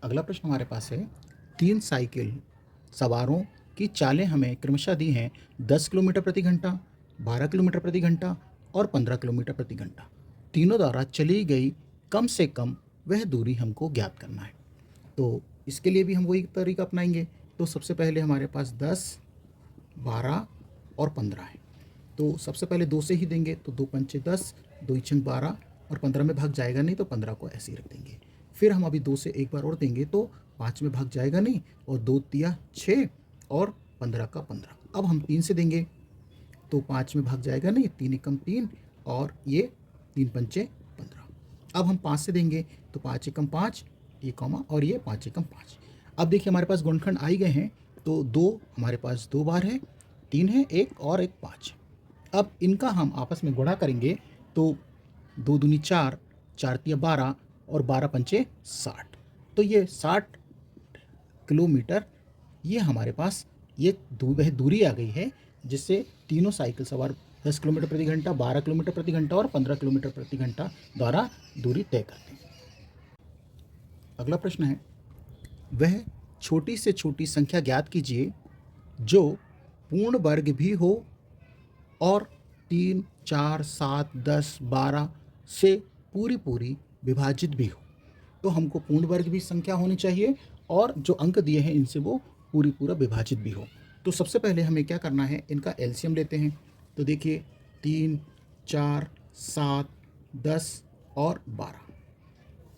अगला प्रश्न हमारे पास है, 3 साइकिल सवारों की चालें हमें क्रमशः दी हैं 10 किलोमीटर प्रति घंटा, 12 किलोमीटर प्रति घंटा और 15 किलोमीटर प्रति घंटा। तीनों द्वारा चली गई कम से कम वह दूरी हमको ज्ञात करना है। तो इसके लिए भी हम वही तरीका अपनाएंगे। तो सबसे पहले हमारे पास 10, 12 और 15 है। तो सबसे पहले 2 से ही देंगे, तो 2 पंचे 10, 2 छंग 12 और 15 में भाग जाएगा नहीं, तो 15 को ऐसे ही रख देंगे। फिर हम अभी 2 से एक बार और देंगे तो 5 में भाग जाएगा नहीं, और 2 तिया 6 और 15 का 15। अब हम 3 से देंगे तो 5 में भाग जाएगा नहीं, 3 एकम 3 और ये 3 पंचे 15। अब हम 5 से देंगे तो 5 एकम 5, ये कॉमा और ये 5 एकम 5। अब देखिए हमारे पास गुणनखंड आ ही गए हैं, तो 2 हमारे पास 2 बार है, 3 है, 1 और 1 5। अब इनका हम आपस में गुणा करेंगे तो 2 दूनी 4, 4 तिया 12 और 12 पंचे 60। तो ये 60 किलोमीटर ये हमारे पास ये वह दूरी आ गई है जिससे तीनों साइकिल सवार 10 किलोमीटर प्रति घंटा, 12 किलोमीटर प्रति घंटा और 15 किलोमीटर प्रति घंटा द्वारा दूरी तय करते हैं। अगला प्रश्न है, वह छोटी से छोटी संख्या ज्ञात कीजिए जो पूर्ण वर्ग भी हो और 3, 4, 7, 10, 12 से पूरी पूरी विभाजित भी हो। तो हमको पूर्ण वर्ग भी संख्या होनी चाहिए और जो अंक दिए हैं इनसे वो पूरी पूरा विभाजित भी हो। तो सबसे पहले हमें क्या करना है, इनका एलसीएम लेते हैं। तो देखिए 3, 4, 7, 10 और 12।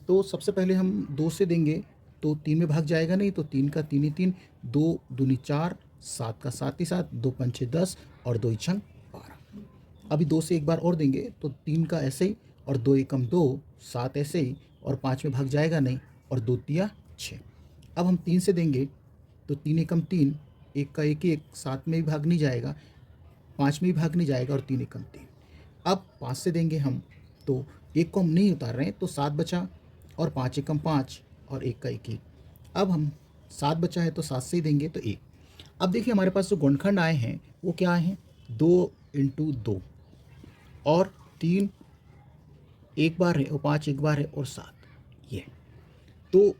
तो सबसे पहले हम 2 से देंगे तो 3 में भाग जाएगा नहीं, तो 3 का 3 ही 3, 2 दूनी 4, 7 का 7 ही 7, 2 पंचे 10 और 2 छंग 12। अभी 2 से एक बार और देंगे तो 3 का ऐसे ही और 2 एकम 2, 7 ऐसे ही और 5 में भाग जाएगा नहीं और 2 तिया 6। अब हम 3 से देंगे तो 3 एकम 3, 1 का 1 1, 7 में भी भाग नहीं जाएगा, 5 में भी भाग नहीं जाएगा और 3 एकम 3। अब 5 से देंगे हम तो 1 को हम नहीं उतार रहे हैं, तो 7 बचा और 5 एकम 5 और 1 का 1 1। अब हम 7 बचा है तो 7 से ही देंगे तो 1। अब देखिए हमारे पास जो गुणनखंड आए हैं वो क्या आए हैं, 2 इंटू 2 और 3 एक बार है और 5 एक बार है और 7 ये। तो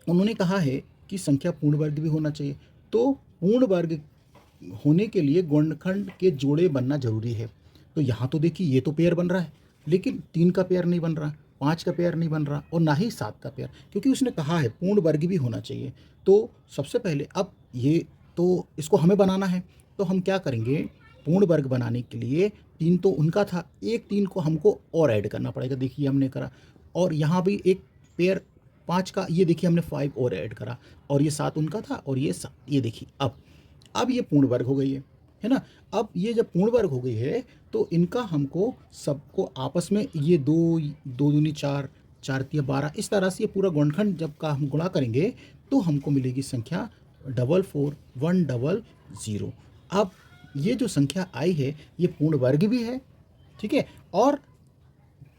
उन्होंने कहा है कि संख्या पूर्ण वर्ग भी होना चाहिए। तो पूर्ण वर्ग होने के लिए गुणनखंड के जोड़े बनना जरूरी है। तो यहाँ तो देखिए ये तो पेयर बन रहा है, लेकिन 3 का पेयर नहीं बन रहा, 5 का पेयर नहीं बन रहा और ना ही 7 का पेयर, क्योंकि उसने कहा है पूर्ण वर्ग भी होना चाहिए। तो सबसे पहले अब ये तो इसको हमें बनाना है, तो हम क्या करेंगे, पूर्ण वर्ग बनाने के लिए 3 तो उनका था, एक 3 को हमको और ऐड करना पड़ेगा। देखिए हमने करा, और यहाँ भी एक पेयर 5 का, ये देखिए हमने 5 और ऐड करा, और ये 7 उनका था और ये 7, ये देखिए अब ये पूर्ण वर्ग हो गई है ना। अब ये जब पूर्ण वर्ग हो गई है तो इनका हमको सबको आपस में ये 2 2 दूनी 4, 4 तिया 12, इस तरह से ये पूरा गुणनखंड जब का हम गुणा करेंगे तो हमको मिलेगी संख्या 44100। अब ये जो संख्या आई है ये पूर्ण वर्ग भी है, ठीक है, और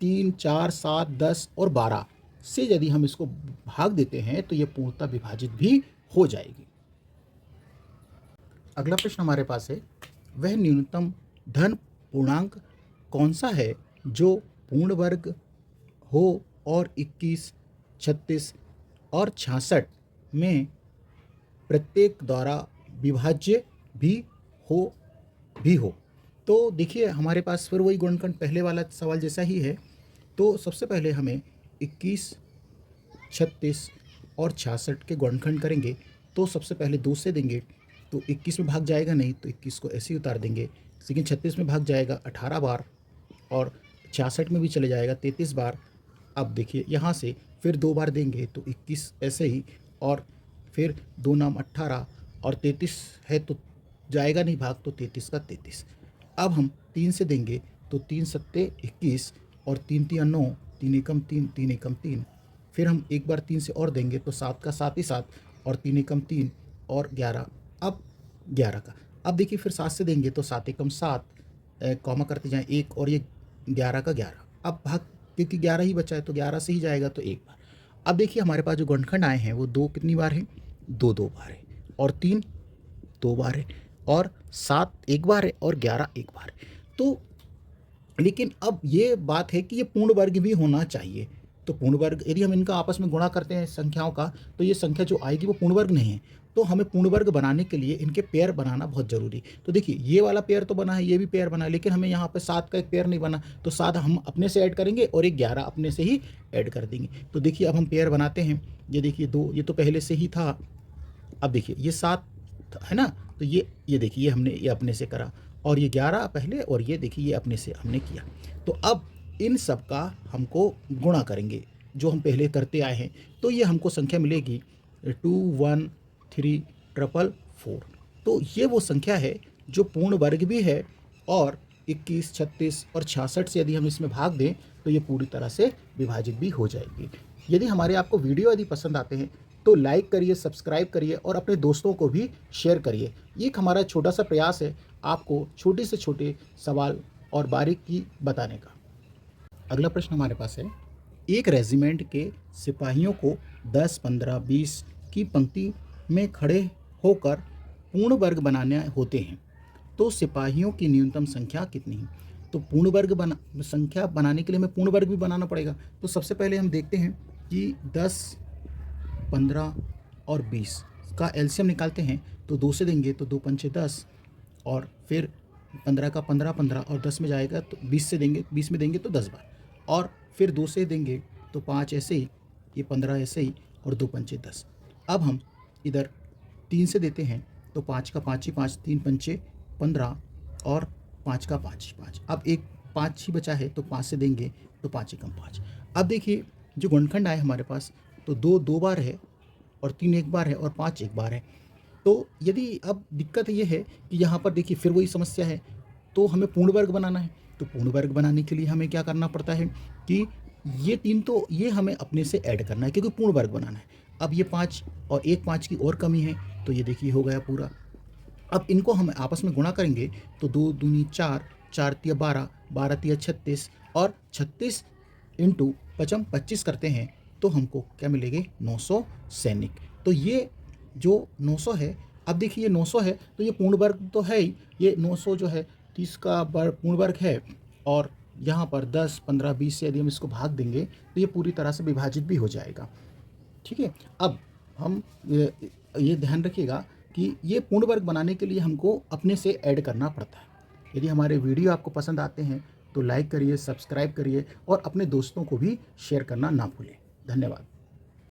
3, 4, 7, 10 और 12 से यदि हम इसको भाग देते हैं तो ये पूर्णतः विभाजित भी हो जाएगी। अगला प्रश्न हमारे पास है, वह न्यूनतम धन पूर्णांक कौन सा है जो पूर्ण वर्ग हो और 21, 36 और 66 में प्रत्येक द्वारा विभाज्य भी हो। तो देखिए हमारे पास फिर वही गुणनखंड पहले वाला सवाल जैसा ही है। तो सबसे पहले हमें 21, 36 और 66 के गुणनखंड करेंगे। तो सबसे पहले 2 से देंगे तो 21 में भाग जाएगा नहीं, तो 21 को ऐसे ही उतार देंगे। लेकिन 36 में भाग जाएगा 18 बार और 66 में भी चले जाएगा 33 बार। अब देखिए यहाँ से फिर 2 बार देंगे तो 21 ऐसे ही, और फिर 2 नाम 18 और 33 है तो जाएगा नहीं भाग, तो 33 का 33। अब हम 3 से देंगे तो 3 सत्ते 21 और 3 तिया 9, 3 एकम 3, 3 एकम 3। फिर हम एक बार 3 से और देंगे तो 7 का 7 ही 7 और 3 एकम 3 और 11, अब 11 का। अब देखिए फिर 7 से देंगे तो 7 एकम 7, कॉमा करते जाएँ 1 और ये 11 का 11। अब भाग क्योंकि 11 ही बचा है तो 11 से ही जाएगा तो एक बार। अब देखिए हमारे पास जो गुणनखंड आए हैं वो 2 कितनी बार हैं, 2 बार है, और 3 2 बार है, और 7 एक बार है और 11 एक बार है। तो लेकिन अब ये बात है कि ये पूर्ण वर्ग भी होना चाहिए। तो पूर्ण वर्ग यदि हम इनका आपस में गुणा करते हैं संख्याओं का, तो ये संख्या जो आएगी वो पूर्ण वर्ग नहीं है। तो हमें पूर्ण वर्ग बनाने के लिए इनके पेयर बनाना बहुत ज़रूरी। तो देखिए ये वाला पेयर तो बना है, ये भी पेयर बना है, लेकिन हमें यहाँ पे 7 का एक पेयर नहीं बना, तो 7 हम अपने से ऐड करेंगे और एक 11 अपने से ही ऐड कर देंगे। तो देखिए अब हम पेयर बनाते हैं। ये देखिए 2 ये तो पहले से ही था। अब देखिए ये 7 है ना, तो ये देखिए ये हमने ये अपने से करा, और ये 11 पहले, और ये देखिए ये अपने से हमने किया। तो अब इन सब का हमको गुणा करेंगे जो हम पहले करते आए हैं, तो ये हमको संख्या मिलेगी 21344। तो ये वो संख्या है जो पूर्ण वर्ग भी है, और 21, 36 और 66 से यदि हम इसमें भाग दें तो ये पूरी तरह से विभाजित भी हो जाएगी। यदि हमारे आपको वीडियो यदि पसंद आते हैं तो लाइक करिए, सब्सक्राइब करिए और अपने दोस्तों को भी शेयर करिए। ये एक हमारा छोटा सा प्रयास है आपको छोटे से छोटे सवाल और बारीकी बताने का। अगला प्रश्न हमारे पास है, एक रेजिमेंट के सिपाहियों को 10, 15, 20 की पंक्ति में खड़े होकर पूर्ण वर्ग बनाने होते हैं, तो सिपाहियों की न्यूनतम संख्या कितनी है? तो पूर्ण वर्ग संख्या बनाने के लिए हमें पूर्ण वर्ग भी बनाना पड़ेगा। तो सबसे पहले हम देखते हैं कि 10, 15 और 20 का एलसीएम निकालते हैं। तो 2 से देंगे तो 2 पंचे 10, और फिर 15 का 15 15 और 10 में जाएगा, तो 20 से देंगे, 20 में देंगे तो 10 बार, और फिर 2 से देंगे तो 5 ऐसे ही, ये 15 ऐसे ही, और 2 पंचे 10। अब हम इधर 3 से देते हैं तो 5 का 5 ही 5, 3 पंचे 15, और 5 का 5 5। अब एक 5 ही बचा है तो 5 से देंगे तो 5 एकम 5। अब देखिए जो गुणनखंड आए हमारे पास, तो 2 2 बार है, और 3 एक बार है, और 5 एक बार है। तो यदि अब दिक्कत ये है कि यहाँ पर देखिए फिर वही समस्या है, तो हमें पूर्ण वर्ग बनाना है। तो पूर्ण वर्ग बनाने के लिए हमें क्या करना पड़ता है कि ये 3 तो ये हमें अपने से ऐड करना है, क्योंकि पूर्ण वर्ग बनाना है। अब ये 5 और एक 5 की और कमी है, तो ये देखिए हो गया पूरा। अब इनको हम आपस में गुणा करेंगे तो 2 दूनी 4, 4 तिया 12, 12 तिया 36, और 36 इंटू 55 25 करते हैं तो हमको क्या मिलेंगे 900 सैनिक। तो ये जो 900 है, अब देखिए ये 900 है तो ये पूर्ण वर्ग तो है ही, ये 900 जो है 30 का पूर्ण वर्ग है, और यहाँ पर 10, 15, 20 से यदि हम इसको भाग देंगे तो ये पूरी तरह से विभाजित भी हो जाएगा। ठीक है, अब हम ये ध्यान रखिएगा कि ये पूर्ण वर्ग बनाने के लिए हमको अपने से ऐड करना पड़ता है। यदि हमारे वीडियो आपको पसंद आते हैं तो लाइक करिए, सब्सक्राइब करिए और अपने दोस्तों को भी शेयर करना ना भूलें। धन्यवाद।